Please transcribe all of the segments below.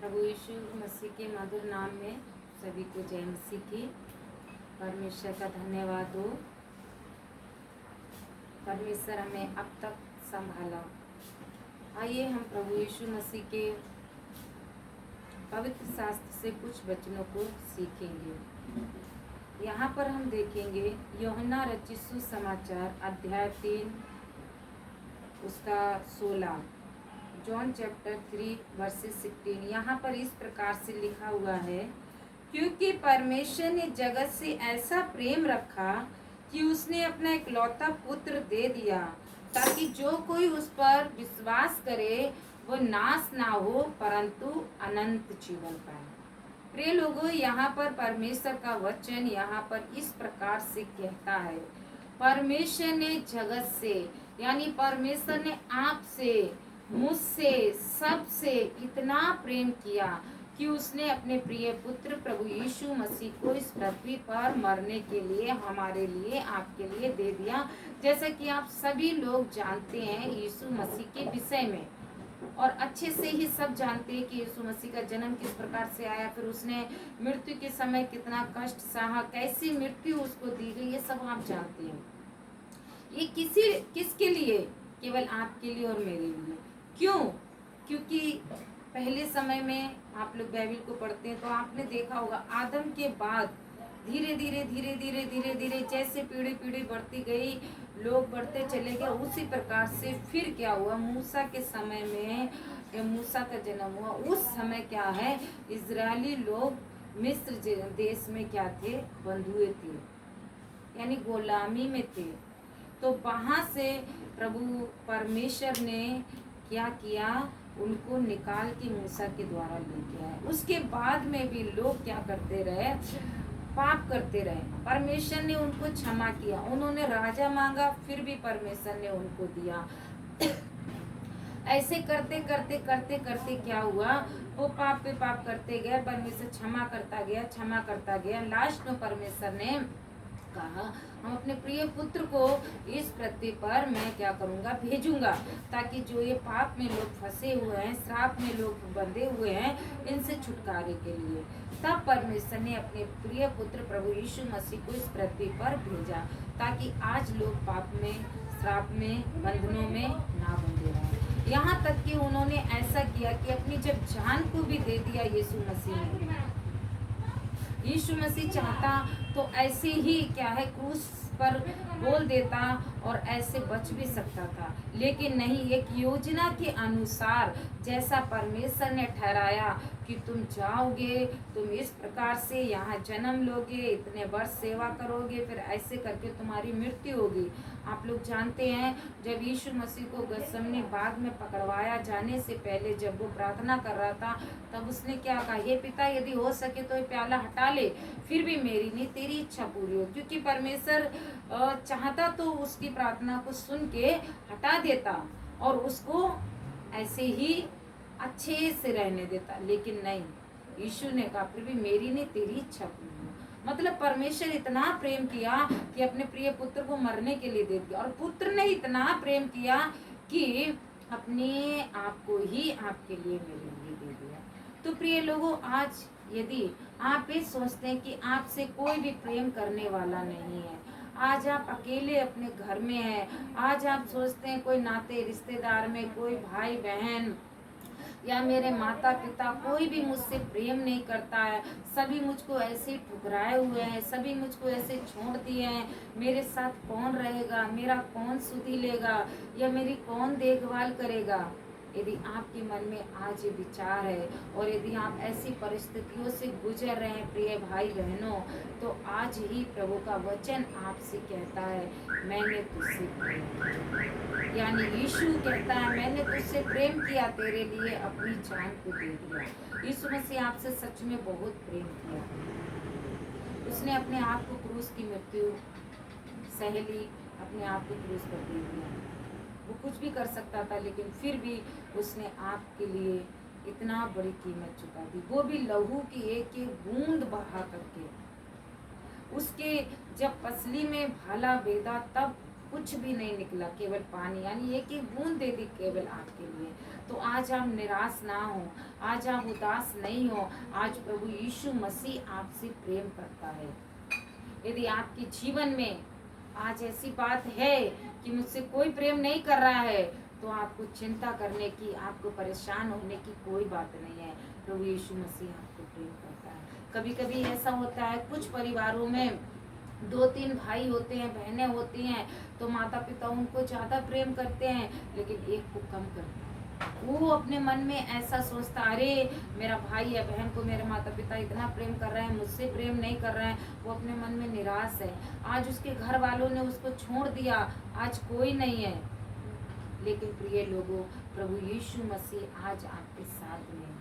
प्रभु यीशु मसीह के मधुर नाम में सभी को जय मसीह की। परमेश्वर का धन्यवाद हो। परमेश्वर हमें अब तक संभाला। आइए हम प्रभु यीशु मसीह के पवित्र शास्त्र से कुछ वचनों को सीखेंगे। यहाँ पर हम देखेंगे यूहन्ना रचित सुसमाचार अध्याय 3 उसका 16, जॉन चैप्टर 3 वर्सेस 16। यहाँ पर इस प्रकार से लिखा हुआ है, क्योंकि परमेश्वर ने जगत से ऐसा प्रेम रखा कि उसने अपना इकलौता पुत्र दे दिया, ताकि जो कोई उस पर विश्वास करे वो नाश ना हो परंतु अनंत जीवन पाए। प्रिय लोगों, यहाँ पर परमेश्वर का वचन यहाँ पर इस प्रकार से कहता है, परमेश्वर ने जगत से यानी परमेश्वर ने आपसे, मुझसे, सबसे इतना प्रेम किया कि उसने अपने प्रिय पुत्र प्रभु यीशु मसीह को इस पृथ्वी पर मरने के लिए, हमारे लिए, आपके लिए दे दिया। जैसा कि आप सभी लोग जानते हैं यीशु मसीह के विषय में, और अच्छे से ही सब जानते हैं कि यीशु मसीह का जन्म किस प्रकार से आया, फिर उसने मृत्यु के समय कितना कष्ट सहा, कैसी मृत्यु उसको दी गई, ये सब आप जानते हैं। ये किसके लिए? केवल आपके लिए और मेरे लिए। क्यों? क्योंकि पहले समय में आप लोग बाइबल को पढ़ते हैं तो आपने देखा होगा, आदम के बाद धीरे धीरे जैसे पीढ़ी बढ़ती गई, लोग बढ़ते चले गए, उसी प्रकार से फिर क्या हुआ, मूसा के समय में मूसा का जन्म हुआ। उस समय क्या है, इजरायली लोग मिस्र देश में क्या थे, बंधुए थे, यानी गुलामी में थे। तो वहां से प्रभु परमेश्वर ने क्या किया, उनको निकाल के मूसा के द्वारा लेके आए। उसके बाद में भी लोग क्या करते रहे, पाप करते रहे। परमेश्वर ने उनको क्षमा किया, उन्होंने राजा मांगा, फिर भी परमेश्वर ने उनको दिया। ऐसे करते करते क्या हुआ, वो पाप पे पाप करते गए, परमेश्वर क्षमा करता गया। लास्ट में परमेश्वर ने कहा, हम अपने प्रिय पुत्र को इस पृथ्वी पर मैं क्या करूंगा, भेजूंगा, ताकि जो ये पाप में लोग फंसे हुए हैं, श्राप में लोग बंधे हुए हैं, इनसे छुटकारे के लिए। तब परमेश्वर ने अपने प्रिय पुत्र प्रभु यीशु मसीह को इस पृथ्वी पर भेजा, ताकि आज लोग पाप में, श्राप में, बंधनों में ना बंधे रहें। यहाँ तक कि उन्होंने ऐसा किया कि अपनी जब जान को भी दे दिया यीशु मसीह ने। यीशु मसीह चाहता तो ऐसे ही क्या है, क्रूस पर बोल देता और ऐसे बच भी सकता था, लेकिन नहीं, एक योजना के अनुसार जैसा परमेश्वर ने ठहराया कि तुम जाओगे, तुम इस प्रकार से यहाँ जन्म लोगे, इतने वर्ष सेवा करोगे, फिर ऐसे करके तुम्हारी मृत्यु होगी। आप लोग जानते हैं, जब यीशु मसीह को गतसमनी बाग में पकड़वाया जाने से पहले जब वो प्रार्थना कर रहा था, तब उसने क्या कहा, हे पिता, यदि हो सके तो ये प्याला हटा ले, फिर भी मेरी नहीं तेरी इच्छा पूरी हो। क्योंकि परमेश्वर चाहता तो उसकी प्रार्थना को सुन के हटा देता और उसको ऐसे ही अच्छे से रहने देता, लेकिन नहीं, यीशु ने कहा फिर भी मेरी नहीं तेरी इच्छा पूरी हो। मतलब परमेश्वर इतना प्रेम किया कि अपने प्रिय पुत्र को मरने के लिए दे दिया, और पुत्र ने इतना प्रेम किया कि अपने आप को ही आपके लिए, मेरे लिए दे दिया। तो प्रिय लोगों, आज यदि आप ये सोचते हैं कि आपसे कोई भी प्रेम करने वाला नहीं है, आज आप अकेले अपने घर में हैं, आज आप सोचते हैं कोई नाते रिश्तेदार में, कोई भाई बहन या मेरे माता पिता, कोई भी मुझसे प्रेम नहीं करता है, सभी मुझको ऐसे ठुकराए हुए हैं, सभी मुझको ऐसे छोड़ दिए हैं, मेरे साथ कौन रहेगा, मेरा कौन सुधी लेगा, या मेरी कौन देखभाल करेगा। यदि आपके मन में आज ये विचार है और यदि आप ऐसी परिस्थितियों से गुजर रहे हैं प्रिय भाई बहनों, तो आज ही प्रभु का वचन आपसे कहता है, मैंने तुझसे प्रेम किया। यानी यीशु कहता है, मैंने तुझसे प्रेम किया, तेरे लिए अपनी जान को दे दिया। यीशु मसीह आपसे सच में बहुत प्रेम किया। उसने अपने आप को क्रूस की मृत्यु सह ली, अपने आप को क्रूस पर दे दिया। वो कुछ भी कर सकता था, लेकिन फिर भी उसने आपके लिए इतना बड़ी कीमत चुका दी, वो भी लहू की एक एक बूंद बहा करके। उसके जब पसली में भाला बेधा, तब कुछ भी नहीं निकला, केवल पानी, यानी एक एक बूंद दे दी केवल आपके लिए। तो आज आप निराश ना हो, आज आप उदास नहीं हो, आज प्रभु यीशु मसीह आपसे प्रेम करता है। यदि आपके जीवन में आज ऐसी बात है कि मुझसे कोई प्रेम नहीं कर रहा है, तो आपको चिंता करने की, आपको परेशान होने की कोई बात नहीं है। प्रभु यीशु मसीह आपको प्रेम करता है। कभी कभी ऐसा होता है, कुछ परिवारों में 2-3 भाई होते हैं, बहनें होती हैं, तो माता पिता उनको ज्यादा प्रेम करते हैं, लेकिन एक को कम करते हैं। वो अपने मन में ऐसा सोचता, अरे मेरा भाई या बहन को मेरे माता पिता इतना प्रेम कर रहे हैं, मुझसे प्रेम नहीं कर रहे हैं। वो अपने मन में निराश है। आज उसके घर वालों ने उसको छोड़ दिया, आज कोई नहीं है। लेकिन प्रिय लोगों, प्रभु यीशु मसीह आज आपके साथ में है,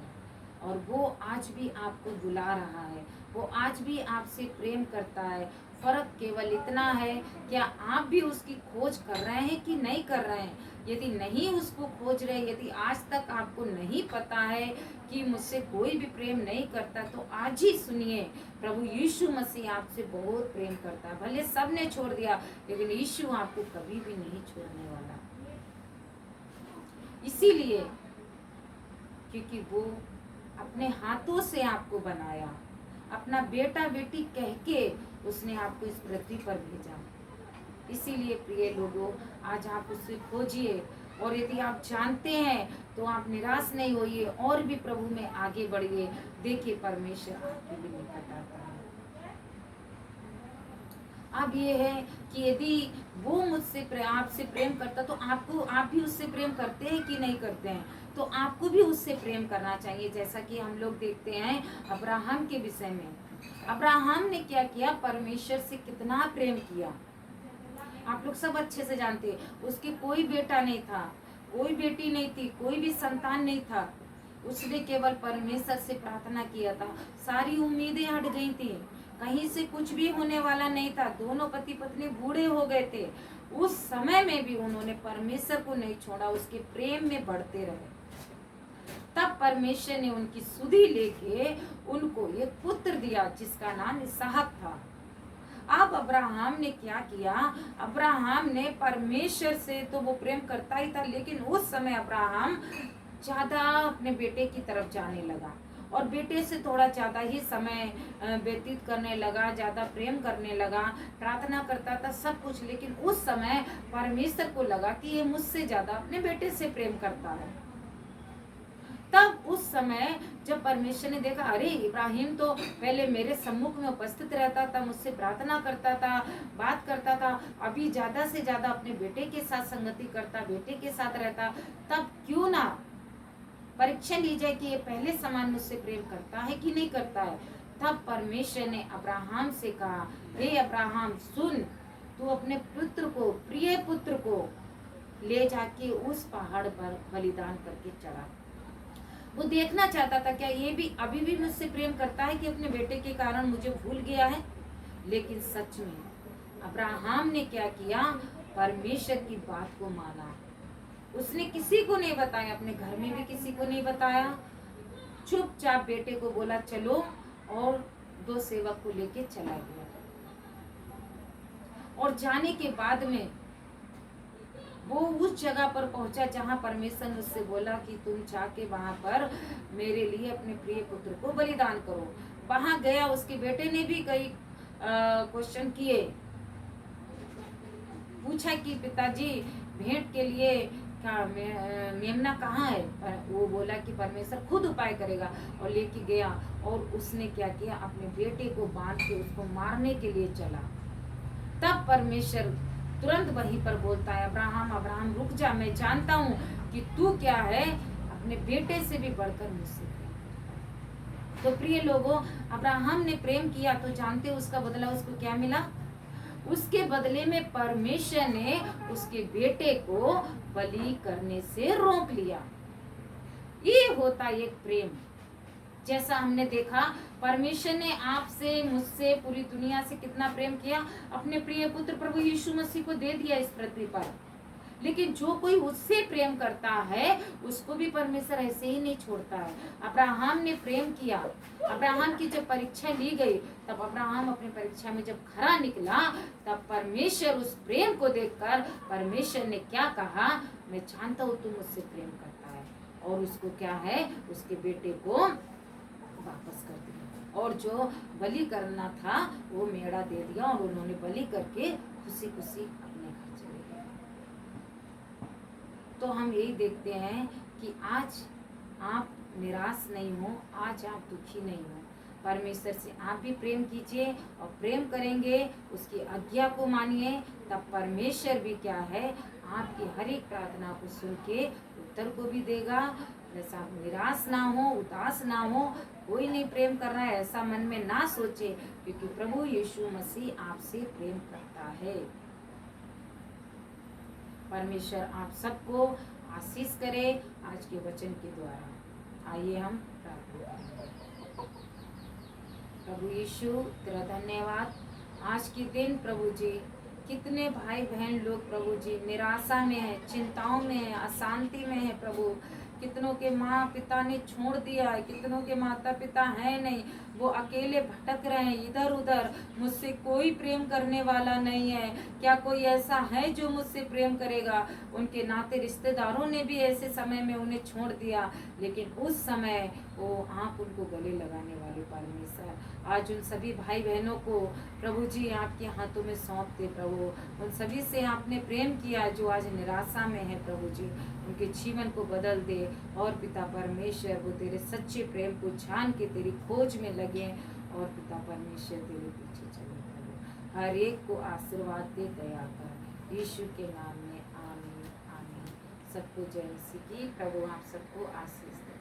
और वो आज भी आपको बुला रहा है, वो आज भी आपसे प्रेम करता है। फर्क केवल इतना है, क्या आप भी उसकी खोज कर रहे हैं कि नहीं कर रहे हैं। यदि नहीं उसको खोज रहे, यदि आज तक आपको नहीं पता है कि मुझसे कोई भी प्रेम नहीं करता, तो आज ही सुनिए, प्रभु यीशु मसीह आपसे बहुत प्रेम करता है। भले सब ने छोड़ दिया, लेकिन यीशु आपको कभी भी नहीं छोड़ने वाला। इसीलिए क्योंकि वो अपने हाथों से आपको बनाया, अपना बेटा बेटी कह के उसने आपको इस पृथ्वी पर भेजा। इसीलिए प्रिय लोगों, आज आप उससे खोजिए, और यदि आप जानते हैं तो आप निराश नहीं होइए, और भी प्रभु में आगे बढ़िए। देखिए परमेश्वर आपके लिए निकट आता है। अब ये है कि यदि वो मुझसे आपसे प्रेम करता, तो आप भी उससे प्रेम करते हैं कि नहीं करते हैं। तो आपको भी उससे प्रेम करना चाहिए। जैसा कि हम लोग देखते हैं अब्राहम के विषय में, अब्राहम ने क्या किया, परमेश्वर से कितना प्रेम किया। आप लोग सब अच्छे से जानते हैं। उसके कोई बेटा नहीं था, कोई बेटी नहीं थी, कोई भी संतान नहीं था। उसने केवल परमेश्वर से प्रार्थना किया था। सारी उम्मीदें हट गई थी, कहीं से कुछ भी होने वाला नहीं था। दोनों पति पत्नी बूढ़े हो गए थे। उस समय में भी उन्होंने परमेश्वर को नहीं छोड़ा, उसके प्रेम में बढ़ते रहे। तब परमेश्वर ने उनकी सुधि लेके उनको एक पुत्र दिया, जिसका नाम इसहाक था। अब अब्राहम ने क्या किया, अब्राहम ने परमेश्वर से तो वो प्रेम करता ही था, लेकिन उस समय अब्राहम ज्यादा अपने बेटे की तरफ जाने लगा, और बेटे से थोड़ा ज्यादा ही समय व्यतीत करने लगा, ज्यादा प्रेम करने लगा, प्रार्थना करता था सब कुछ। लेकिन उस समय परमेश्वर को लगा कि ये मुझसे ज्यादा अपने बेटे से प्रेम करता है। तब उस समय जब परमेश्वर ने देखा, अरे इब्राहिम तो पहले मेरे सम्मुख में उपस्थित रहता था, मुझसे प्रार्थना करता था, बात करता था, अभी ज्यादा से ज्यादा अपने बेटे के साथ संगति करता, बेटे के साथ रहता, तब क्यों ना परीक्षा ली जाए कि ये पहले समान मुझसे प्रेम करता है कि नहीं करता है। तब परमेश्वर ने अब्राहम से कहा, हे अब्राहम सुन, तू अपने पुत्र को, प्रिय पुत्र को ले जाके उस पहाड़ पर बलिदान करके चढ़ा। वो देखना चाहता था क्या ये भी अभी भी मुझसे प्रेम करता है कि अपने बेटे के कारण मुझे भूल गया है। लेकिन सच में अब्राहम ने क्या किया, परमेश्वर की बात को माना। उसने किसी को नहीं बताया, अपने घर में भी किसी को नहीं बताया। चुपचाप बेटे को बोला चलो, और 2 सेवक को लेके चला गया। और जाने के बाद में वो उस जगह पर पहुंचा जहां परमेश्वर ने उससे बोला कि तुम जाके वहां पर मेरे लिए अपने प्रिय पुत्र को बलिदान करो। वहां गया, उसके बेटे ने भी कई क्वेश्चन किए, पूछा कि पिताजी भेंट के लिए क्या मेमना कहाँ है। वो बोला कि परमेश्वर खुद उपाय करेगा, और लेके गया। और उसने क्या किया, अपने बेटे को बांध के उसको मारने के लिए चला। तब परमेश्वर तुरंत वहीं पर बोलता है, अब्राहम अब्राहम रुक जा, मैं जानता हूँ कि तू क्या है, अपने बेटे से भी बढ़कर मुझसे। तो प्रिय लोगों, अब्राहम ने प्रेम किया, तो जानते उसका बदला उसको क्या मिला। उसके बदले में परमेश्वर ने उसके बेटे को बलि करने से रोक लिया। ये होता एक प्रेम। जैसा हमने देखा, परमेश्वर ने आपसे, मुझसे, पूरी दुनिया से कितना प्रेम किया, अपने प्रिय पुत्र प्रभु यीशु मसीह को दे दिया इस पृथ्वी पर। लेकिन जो कोई उससे प्रेम करता है उसको भी परमेश्वर ऐसे ही नहीं छोड़ता है। अब्राहम ने प्रेम किया, अब्राहम की जब परीक्षा ली गई तब अब्राहम अपनी परीक्षा में जब खरा निकला तब परमेश्वर उस प्रेम को देखकर परमेश्वर ने क्या कहा, मैं जानता हूँ तू मुझसे प्रेम करता है, और उसको क्या है, उसके बेटे को वापस कर दिया, और जो बलि करना था वो मेढ़ा दे दिया, और उन्होंने बलि करके खुशी खुशी अपने घर चले गए। तो हम यही देखते हैं कि आज आप निराश नहीं हो, आज आप दुखी नहीं हो, परमेश्वर से आप भी प्रेम कीजिए, और प्रेम करेंगे, उसकी आज्ञा को मानिए, तब परमेश्वर भी क्या है, आपकी हर एक प्रार्थना को सुन के उत्तर को भी देगा। ऐसा आप निराश ना हो, उदास ना हो, कोई नहीं प्रेम कर रहा है ऐसा मन में ना सोचे, क्योंकि प्रभु यीशु मसीह आपसे प्रेम करता है। परमेश्वर आप सबको आशीष करे आज के वचन के द्वारा। आइए हम प्रार्थना करें। प्रभु यीशु तेरा धन्यवाद, आज के दिन प्रभु जी कितने भाई बहन लोग प्रभु जी निराशा में है, चिंताओं में है, अशांति में है प्रभु, कितनों के माँ पिता ने छोड़ दिया है, कितनों के माता पिता हैं नहीं, वो अकेले भटक रहे हैं इधर उधर, मुझसे कोई प्रेम करने वाला नहीं है, क्या कोई ऐसा है जो मुझसे प्रेम करेगा। उनके नाते रिश्तेदारों ने भी ऐसे समय में उन्हें छोड़ दिया, लेकिन उस समय वो आप उनको गले लगाने वाले परमेश्वर, आज उन सभी भाई बहनों को प्रभु जी आपके हाथों में सौंपते प्रभु, उन सभी से आपने प्रेम किया जो आज निराशा में है प्रभु जी, उनके जीवन को बदल दे, और पिता परमेश्वर वो तेरे सच्चे प्रेम को जान के तेरी खोज में लगे, और पिता परमेश्वर तेरे पीछे चले प्रभु, हर एक को आशीर्वाद दे, दया कर, यीशु के नाम में आमीन आमीन। सबको जय मसीह की, प्रभु आप सबको आशीष दे।